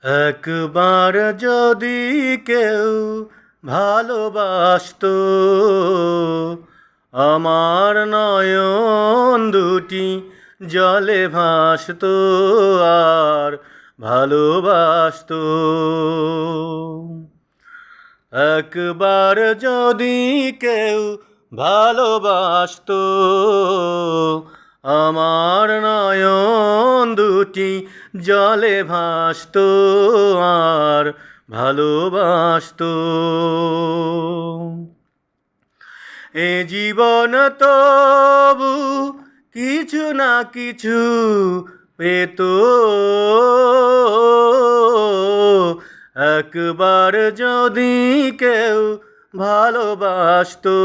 একবার যদি কেউ ভালোবাসতো, আমার নয়ন দুটি জলে ভাসতো আর ভালোবাসতো। একবার যদি কেউ ভালোবাসতো, আমার নয়ন দুটি জলে ভাসতো আর ভালোবাসতো। এ জীবন তবু কিছু না কিছু পেত, একবার যদি কেউ ভালোবাসতো,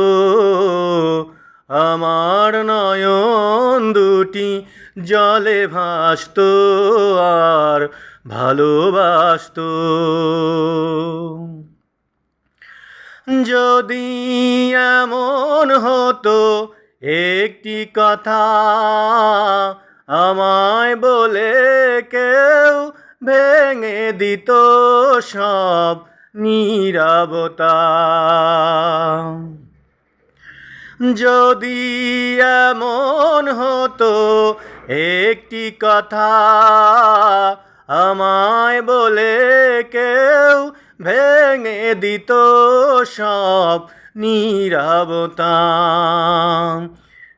আমার নয়ন দুটি জলে ভাসতো আর ভালোবাসতো। যদি এমন হতো একটি কথা আমায় বলে কেউ ভেঙে দিত সব নীরবতা, যদি এমন হতো একটি কথা আমায় বলে কেউ ভেঙে দিত সব নীরবতা,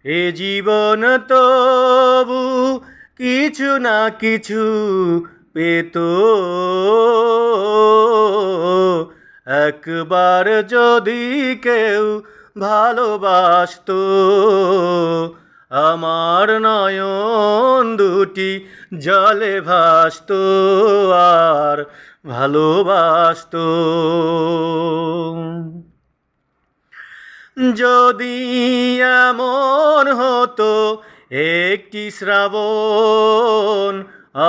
এ জীবন তবু কিছু না কিছু পেত, একবার যদি কেউ ভালোবাসতো, আমার নয়ন দুটি জলে ভাসতো আর ভালোবাসতো। যদি এমন হতো একটি শ্রাবণ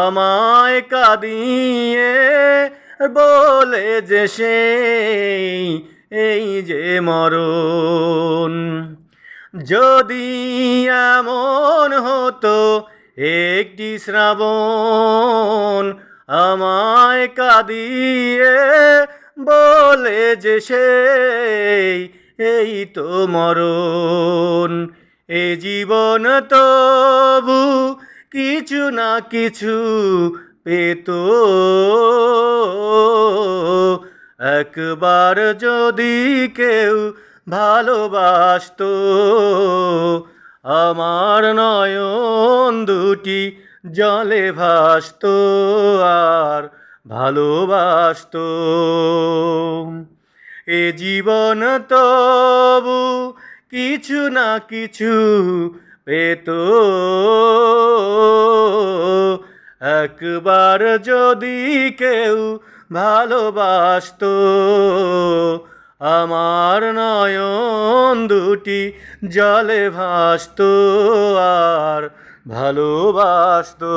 আমায় কাঁদিয়ে বলে যে সেই এই যে মরণ, যদি এমন হতো একটি শ্রাবণ আমায় কাঁদিয়ে বলে যে সেই এই তো মরণ, এ জীবন তবু কিছু না কিছু পেত, একবার যদি কেউ ভালোবাসতো, আমার নয়ন দুটি জলে ভাসতো আর ভালোবাসতো। এ জীবন তবু কিছু না কিছু পেত, একবার যদি কেউ ভালোবাসতো, আমার নয়ন দুটি জলে ভাসতো আর ভালোবাসতো।